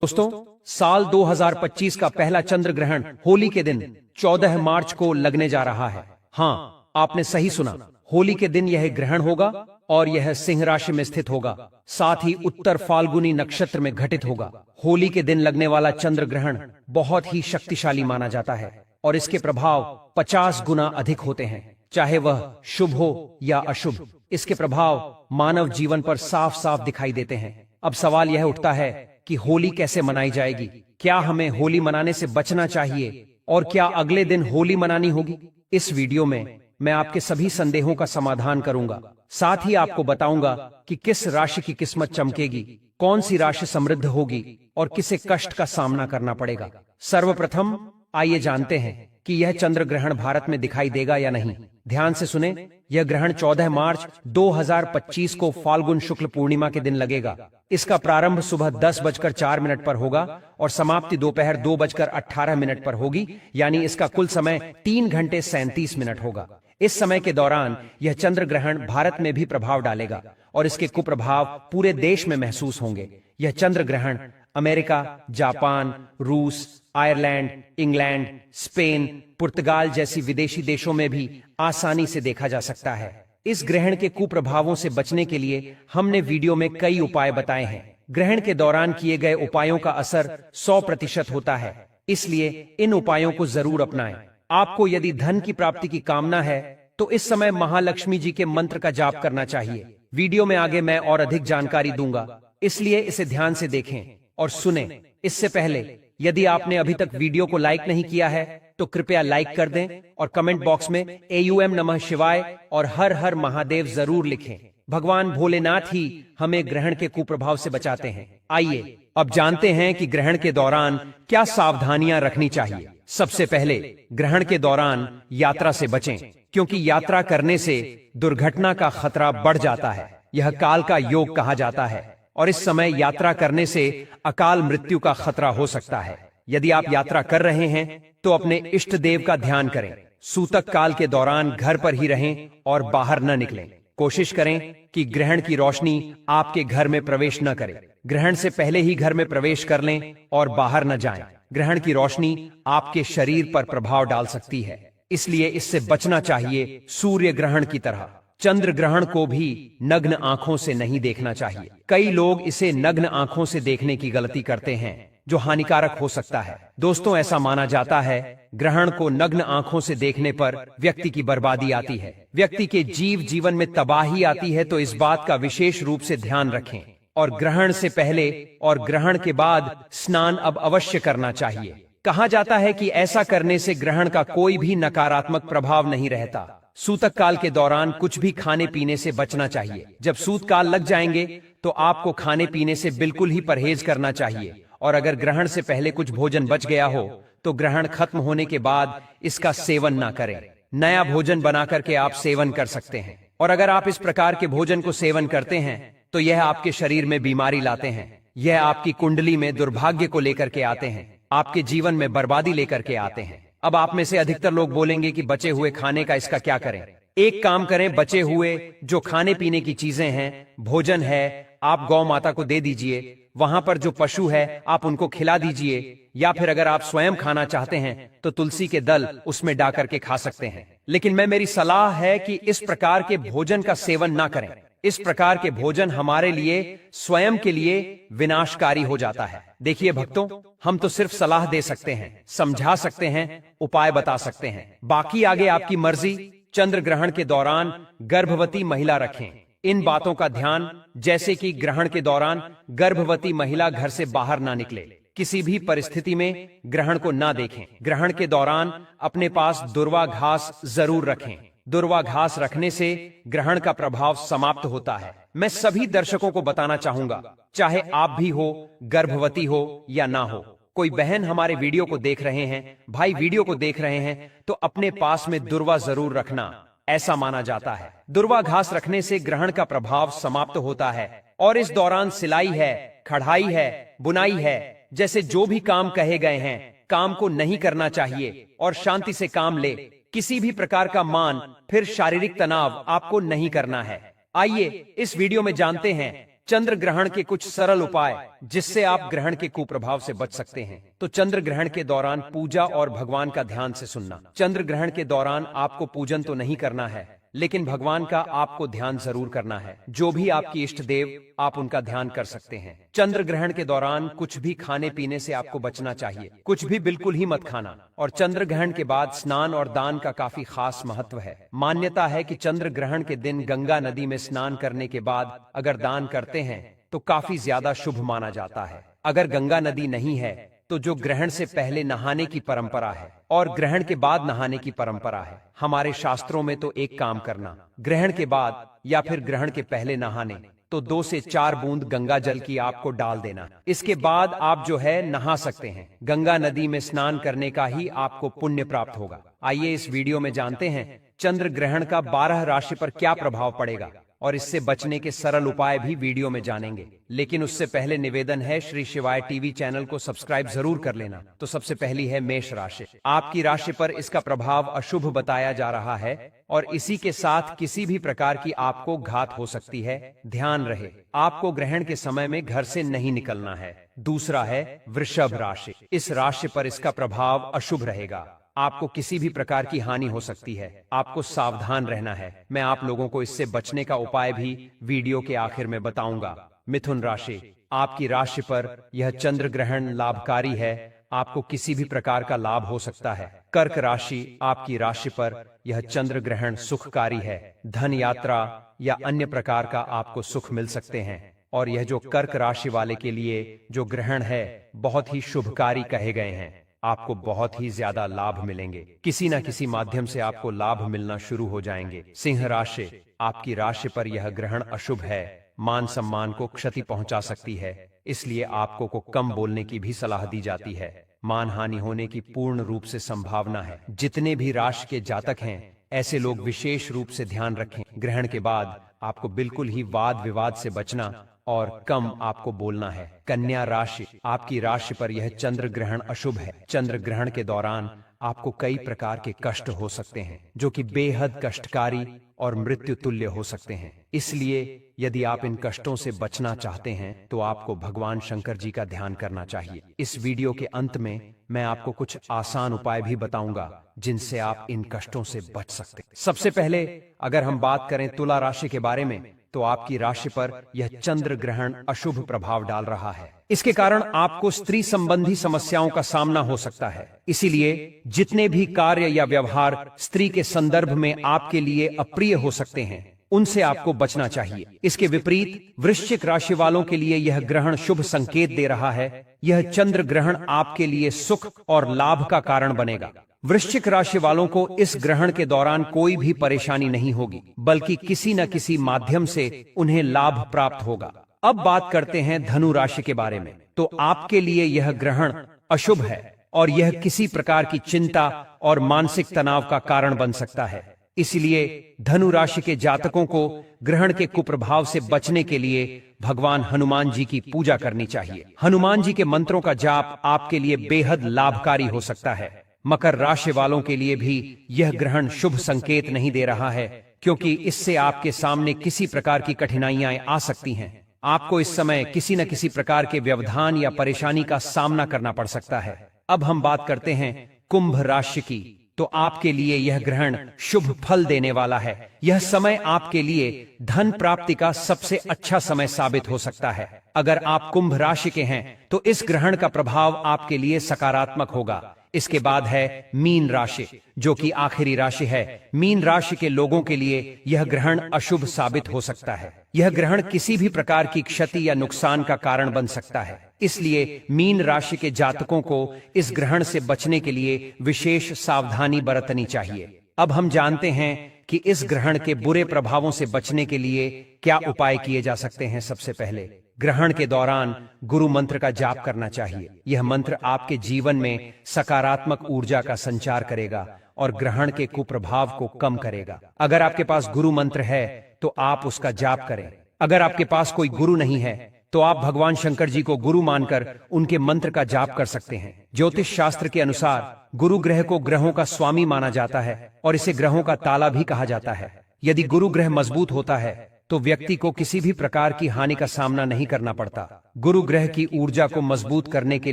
दोस्तों, साल 2025 का पहला चंद्र ग्रहण होली के दिन 14 मार्च को लगने जा रहा है। हाँ, आपने सही सुना, होली के दिन यह ग्रहण होगा और यह सिंह राशि में स्थित होगा, साथ ही उत्तर फाल्गुनी नक्षत्र में घटित होगा। होली के दिन लगने वाला चंद्र ग्रहण बहुत ही शक्तिशाली माना जाता है और इसके प्रभाव 50 गुना अधिक होते हैं, चाहे वह शुभ हो या अशुभ। इसके प्रभाव मानव जीवन पर साफ साफ दिखाई देते हैं। अब सवाल यह उठता है कि होली कैसे मनाई जाएगी? क्या हमें होली मनाने से बचना चाहिए और क्या अगले दिन होली मनानी होगी? इस वीडियो में मैं आपके सभी संदेहों का समाधान करूंगा। साथ ही आपको बताऊंगा कि किस राशि की किस्मत चमकेगी, कौन सी राशि समृद्ध होगी और किसे कष्ट का सामना करना पड़ेगा। सर्वप्रथम आइए जानते हैं कि यह चंद्र ग्रहण भारत में दिखाई देगा या नहीं। ध्यान से सुने, यह ग्रहण 14 मार्च 2025 को फाल्गुन शुक्ल पूर्णिमा के दिन लगेगा। इसका प्रारंभ सुबह 10:04 पर होगा और समाप्ति दोपहर 2:18 पर होगी, यानी इसका कुल समय 3 घंटे 37 मिनट होगा। इस समय के दौरान यह चंद्र ग्रहण भारत में भी प्रभाव डालेगा और इसके कुप्रभाव पूरे देश में महसूस होंगे। यह चंद्र ग्रहण अमेरिका, जापान, रूस, आयरलैंड, इंग्लैंड, स्पेन, पुर्तगाल जैसी विदेशी देशों में भी आसानी से देखा जा सकता है। इस ग्रहण के कुप्रभावों से बचने के लिए हमने वीडियो में कई उपाय बताए हैं। ग्रहण के दौरान किए गए उपायों का असर 100% होता है, इसलिए इन उपायों को जरूर अपनाएं। आपको यदि धन की प्राप्ति की कामना है तो इस समय महालक्ष्मी जी के मंत्र का जाप करना चाहिए। वीडियो में आगे मैं और अधिक जानकारी दूंगा, इसलिए इसे ध्यान से देखें और सुनें। इससे पहले यदि आपने अभी तक वीडियो को लाइक नहीं किया है तो कृपया लाइक कर दें और कमेंट बॉक्स में AUM नमः शिवाय और हर हर महादेव जरूर लिखें। भगवान भोलेनाथ ही हमें ग्रहण के कुप्रभाव से बचाते हैं। आइए अब जानते हैं कि ग्रहण के दौरान क्या सावधानियां रखनी चाहिए। सबसे पहले, ग्रहण के दौरान यात्रा से बचें, क्योंकि यात्रा करने से दुर्घटना का खतरा बढ़ जाता है। यह काल का योग कहा जाता है और इस समय यात्रा करने से अकाल मृत्यु का खतरा हो सकता है। यदि आप यात्रा कर रहे हैं तो अपने इष्ट देव का ध्यान करें। सूतक काल के दौरान घर पर ही रहें और बाहर न निकलें। कोशिश करें कि ग्रहण की रोशनी आपके घर में प्रवेश न करे। ग्रहण से पहले ही घर में प्रवेश कर लें और बाहर न जाएं। ग्रहण की रोशनी आपके शरीर पर प्रभाव डाल सकती है, इसलिए इससे बचना चाहिए। सूर्य ग्रहण की तरह चंद्र ग्रहण को भी नग्न आंखों से नहीं देखना चाहिए। कई लोग इसे नग्न आंखों से देखने की गलती करते हैं, जो हानिकारक हो सकता है। दोस्तों, ऐसा माना जाता है ग्रहण को नग्न आंखों से देखने पर व्यक्ति की बर्बादी आती है, व्यक्ति के जीवन में तबाही आती है। तो इस बात का विशेष रूप से ध्यान रखें और ग्रहण से पहले और ग्रहण के बाद स्नान अब अवश्य करना चाहिए। कहा जाता है कि ऐसा करने से ग्रहण का कोई भी नकारात्मक प्रभाव नहीं रहता। सूतक काल के दौरान कुछ भी खाने पीने से बचना चाहिए। जब सूत काल लग जाएंगे तो आपको खाने पीने से बिल्कुल ही परहेज करना चाहिए और अगर ग्रहण से पहले कुछ भोजन बच गया हो तो ग्रहण खत्म होने के बाद इसका सेवन ना करें। नया भोजन बना करके आप सेवन कर सकते हैं और अगर आप इस प्रकार के भोजन को सेवन करते हैं तो यह आपके शरीर में बीमारी लाते हैं। यह आपकी कुंडली में दुर्भाग्य को लेकर के आते हैं, आपके जीवन में बर्बादी लेकर के आते हैं। अब आप में से अधिकतर लोग बोलेंगे कि बचे हुए खाने का इसका क्या करें। एक काम करें, बचे हुए जो खाने पीने की चीजें हैं, भोजन है, आप गौ माता को दे दीजिए। वहां पर जो पशु है आप उनको खिला दीजिए, या फिर अगर आप स्वयं खाना चाहते हैं तो तुलसी के दल उसमें डाल करके खा सकते हैं। लेकिन मेरी सलाह है कि इस प्रकार के भोजन का सेवन ना करें। इस प्रकार के भोजन हमारे लिए स्वयं के लिए विनाशकारी हो जाता है। देखिए भक्तों, हम तो सिर्फ सलाह दे सकते हैं, समझा सकते हैं, उपाय बता सकते हैं, बाकी आगे आपकी मर्जी। चंद्र ग्रहण के दौरान गर्भवती महिला रखें इन बातों का ध्यान, जैसे कि ग्रहण के दौरान गर्भवती महिला घर से बाहर ना निकले, किसी भी परिस्थिति में ग्रहण को ना देखें। ग्रहण के दौरान अपने पास दुर्वा घास जरूर रखें। दुर्वा घास रखने से ग्रहण का प्रभाव समाप्त होता है। मैं सभी दर्शकों को बताना चाहूंगा, चाहे आप भी हो, गर्भवती हो या ना हो, कोई बहन हमारे वीडियो को देख रहे हैं, भाई वीडियो को देख रहे हैं, तो अपने पास में दुर्वा जरूर रखना। ऐसा माना जाता है दुर्वा घास रखने से ग्रहण का प्रभाव समाप्त होता है और इस दौरान सिलाई है, कढ़ाई है, बुनाई है, जैसे जो भी काम कहे गए हैं, काम को नहीं करना चाहिए और शांति से काम ले। किसी भी प्रकार का मान फिर शारीरिक तनाव आपको नहीं करना है। आइए इस वीडियो में जानते हैं चंद्र ग्रहण के कुछ सरल उपाय जिससे आप ग्रहण के कुप्रभाव से बच सकते हैं। तो चंद्र ग्रहण के दौरान पूजा और भगवान का ध्यान से सुनना। चंद्र ग्रहण के दौरान आपको पूजन तो नहीं करना है, लेकिन भगवान का आपको ध्यान जरूर करना है। जो भी आपकी इष्ट देव, आप उनका ध्यान कर सकते हैं। चंद्र ग्रहण के दौरान कुछ भी खाने पीने से आपको बचना चाहिए, कुछ भी बिल्कुल ही मत खाना। और चंद्र ग्रहण के बाद स्नान और दान का काफी खास महत्व है। मान्यता है कि चंद्र ग्रहण के दिन गंगा नदी में स्नान करने के बाद अगर दान करते हैं तो काफी ज्यादा शुभ माना जाता है। अगर गंगा नदी नहीं है तो जो ग्रहण से पहले नहाने की परंपरा है और ग्रहण के बाद नहाने की परंपरा है। हमारे शास्त्रों में तो एक काम करना, ग्रहण के बाद या फिर ग्रहण के पहले नहाने तो 2 से 4 बूंद गंगा जल की आपको डाल देना। इसके बाद आप जो है नहा सकते हैं। गंगा नदी में स्नान करने का ही आपको पुण्य प्राप्त होगा। आइए इस वीडियो में जानते हैं चंद्र ग्रहण का 12 राशि पर क्या प्रभाव पड़ेगा और इससे बचने के सरल उपाय भी वीडियो में जानेंगे। लेकिन उससे पहले निवेदन है, श्री शिवाय टीवी चैनल को सब्सक्राइब जरूर कर लेना। तो सबसे पहली है मेष राशि। आपकी राशि पर इसका प्रभाव अशुभ बताया जा रहा है और इसी के साथ किसी भी प्रकार की आपको घात हो सकती है। ध्यान रहे, आपको ग्रहण के समय में घर से नहीं निकलना है। दूसरा है वृषभ राशि। इस राशि पर इसका प्रभाव अशुभ रहेगा। आपको किसी भी प्रकार की हानि हो सकती है, आपको सावधान रहना है। मैं आप लोगों को इससे बचने का उपाय भी वीडियो के आखिर में बताऊंगा। मिथुन राशि। आपकी राशि पर यह चंद्र ग्रहण लाभकारी है, आपको किसी भी प्रकार का लाभ हो सकता है। कर्क राशि। आपकी राशि पर यह चंद्र ग्रहण सुखकारी है, धन यात्रा या अन्य प्रकार का आपको सुख मिल सकते हैं। और यह जो कर्क राशि वाले के लिए जो ग्रहण है बहुत ही शुभकारी कहे गए हैं। आपको बहुत ही ज्यादा लाभ मिलेंगे, किसी न किसी माध्यम से आपको लाभ मिलना शुरू हो जाएंगे। सिंह राशि। आपकी राशि पर यह ग्रहण अशुभ है, मान सम्मान को क्षति पहुंचा सकती है, इसलिए आपको को कम बोलने की भी सलाह दी जाती है। मान हानि होने की पूर्ण रूप से संभावना है। जितने भी राशि के जातक हैं ऐसे लोग विशेष रूप से ध्यान रखें। ग्रहण के बाद आपको बिल्कुल ही वाद विवाद से बचना और कम आपको बोलना है। कन्या राशि। आपकी राशि पर यह चंद्र ग्रहण अशुभ है। चंद्र ग्रहण के दौरान आपको कई प्रकार के कष्ट हो सकते हैं जो कि बेहद कष्टकारी और मृत्यु तुल्य हो सकते हैं। इसलिए यदि आप इन कष्टों से बचना चाहते हैं तो आपको भगवान शंकर जी का ध्यान करना चाहिए। इस वीडियो के अंत में मैं आपको कुछ आसान उपाय भी बताऊंगा जिनसे आप इन कष्टों से बच सकते हैं। सबसे पहले अगर हम बात करें तुला राशि के बारे में, तो आपकी राशि पर यह चंद्र ग्रहण अशुभ प्रभाव डाल रहा है। इसके कारण आपको स्त्री संबंधी समस्याओं का सामना हो सकता है। इसीलिए जितने भी कार्य या व्यवहार स्त्री के संदर्भ में आपके लिए अप्रिय हो सकते हैं उनसे आपको बचना चाहिए। इसके विपरीत वृश्चिक राशि वालों के लिए यह ग्रहण शुभ संकेत दे रहा है। यह चंद्र ग्रहण आपके लिए सुख और लाभ का कारण बनेगा। वृश्चिक राशि वालों को इस ग्रहण के दौरान कोई भी परेशानी नहीं होगी, बल्कि किसी न किसी माध्यम से उन्हें लाभ प्राप्त होगा। अब बात करते हैं धनु राशि के बारे में। तो आपके लिए यह ग्रहण अशुभ है और यह किसी प्रकार की चिंता और मानसिक तनाव का कारण बन सकता है। इसलिए धनु राशि के जातकों को ग्रहण के कुप्रभाव से बचने के लिए भगवान हनुमान जी की पूजा करनी चाहिए। हनुमान जी के मंत्रों का जाप आपके लिए बेहद लाभकारी हो सकता है। मकर राशि वालों के लिए भी यह ग्रहण शुभ संकेत नहीं दे रहा है, क्योंकि इससे आपके सामने किसी प्रकार की कठिनाइयां आ सकती हैं। आपको इस समय किसी न किसी प्रकार के व्यवधान या परेशानी का सामना करना पड़ सकता है। अब हम बात करते हैं कुंभ राशि की। तो आपके लिए यह ग्रहण शुभ फल देने वाला है। यह समय आपके लिए धन प्राप्ति का सबसे अच्छा समय साबित हो सकता है। अगर आप कुंभ राशि के हैं तो इस ग्रहण का प्रभाव आपके लिए सकारात्मक होगा। इसके बाद है मीन राशि, जो कि आखिरी राशि है। मीन राशि के लोगों के लिए यह ग्रहण अशुभ साबित हो सकता है। यह ग्रहण किसी भी प्रकार की क्षति या नुकसान का कारण बन सकता है। इसलिए मीन राशि के जातकों को इस ग्रहण से बचने के लिए विशेष सावधानी बरतनी चाहिए। अब हम जानते हैं कि इस ग्रहण के बुरे प्रभावों से बचने के लिए क्या उपाय किए जा सकते हैं। सबसे पहले ग्रहण के दौरान गुरु मंत्र का जाप करना चाहिए। यह मंत्र आपके जीवन में सकारात्मक ऊर्जा का संचार करेगा और ग्रहण के कुप्रभाव को कम करेगा। अगर आपके पास गुरु मंत्र है तो आप उसका जाप करें। अगर आपके पास कोई गुरु नहीं है तो आप भगवान शंकर जी को गुरु मानकर उनके मंत्र का जाप कर सकते हैं। ज्योतिष शास्त्र के अनुसार गुरु ग्रह को ग्रहों का स्वामी माना जाता है और इसे ग्रहों का ताला भी कहा जाता है। यदि गुरु ग्रह मजबूत होता है तो व्यक्ति को किसी भी प्रकार की हानि का सामना नहीं करना पड़ता। गुरु ग्रह की ऊर्जा को मजबूत करने के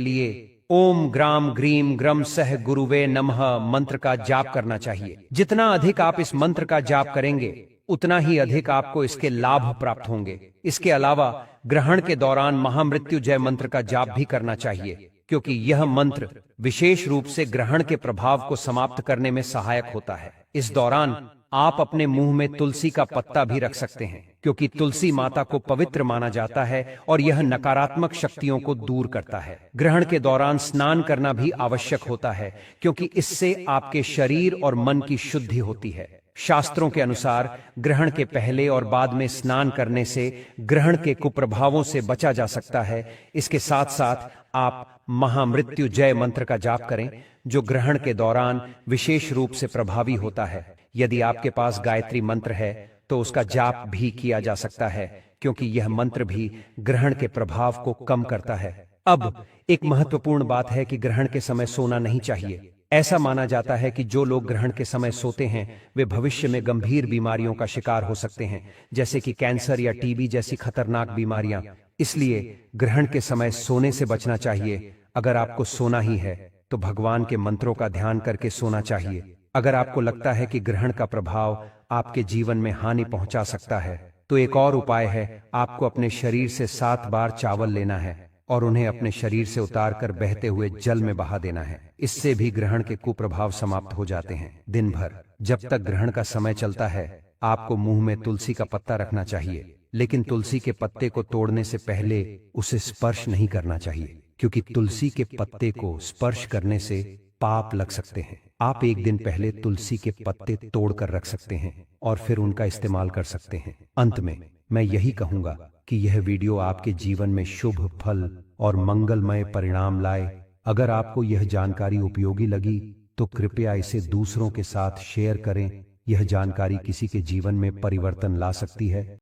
लिए ओम ग्राम ग्रीम ग्रम सह गुरुवे नमः मंत्र का जाप करना चाहिए। जितना अधिक आप इस मंत्र का जाप करेंगे उतना ही अधिक आपको इसके लाभ प्राप्त होंगे। इसके अलावा ग्रहण के दौरान महामृत्युंजय मंत्र का जाप भी करना चाहिए, क्योंकि यह मंत्र विशेष रूप से ग्रहण के प्रभाव को समाप्त करने में सहायक होता है। इस दौरान आप अपने मुंह में तुलसी का पत्ता भी रख सकते हैं, क्योंकि तुलसी माता को पवित्र माना जाता है और यह नकारात्मक शक्तियों को दूर करता है। ग्रहण के दौरान स्नान करना भी आवश्यक होता है, क्योंकि इससे आपके शरीर और मन की शुद्धि होती है। शास्त्रों के अनुसार ग्रहण के पहले और बाद में स्नान करने से ग्रहण के कुप्रभावों से बचा जा सकता है। इसके साथ साथ आप महामृत्युंजय मंत्र का जाप करें, जो ग्रहण के दौरान विशेष रूप से प्रभावी होता है। यदि आपके पास गायत्री मंत्र है तो उसका जाप भी किया जा सकता है, क्योंकि यह मंत्र भी ग्रहण के प्रभाव को कम करता है। अब एक महत्वपूर्ण बात है कि ग्रहण के समय सोना नहीं चाहिए। ऐसा माना जाता है कि जो लोग ग्रहण के समय सोते हैं वे भविष्य में गंभीर बीमारियों का शिकार हो सकते हैं, जैसे कि कैंसर या टीबी जैसी खतरनाक बीमारियां। इसलिए ग्रहण के समय सोने से बचना चाहिए। अगर आपको सोना ही है तो भगवान के मंत्रों का ध्यान करके सोना चाहिए। अगर आपको लगता है कि ग्रहण का प्रभाव आपके जीवन में हानि पहुंचा सकता है तो एक और उपाय है, आपको अपने शरीर से 7 बार चावल लेना है और उन्हें अपने शरीर से उतारकर बहते हुए जल में बहा देना है। इससे भी ग्रहण के कुप्रभाव समाप्त हो जाते हैं। दिन भर जब तक ग्रहण का समय चलता है आपको मुंह में तुलसी का पत्ता रखना चाहिए, लेकिन तुलसी के पत्ते को तोड़ने से पहले उसे स्पर्श नहीं करना चाहिए, क्योंकि तुलसी के पत्ते को स्पर्श करने से पाप लग सकते हैं। आप एक दिन पहले तुलसी के पत्ते तोड़कर रख सकते हैं और फिर उनका इस्तेमाल कर सकते हैं। अंत में मैं यही कहूंगा कि यह वीडियो आपके जीवन में शुभ फल और मंगलमय परिणाम लाए। अगर आपको यह जानकारी उपयोगी लगी तो कृपया इसे दूसरों के साथ शेयर करें। यह जानकारी किसी के जीवन में परिवर्तन ला सकती है।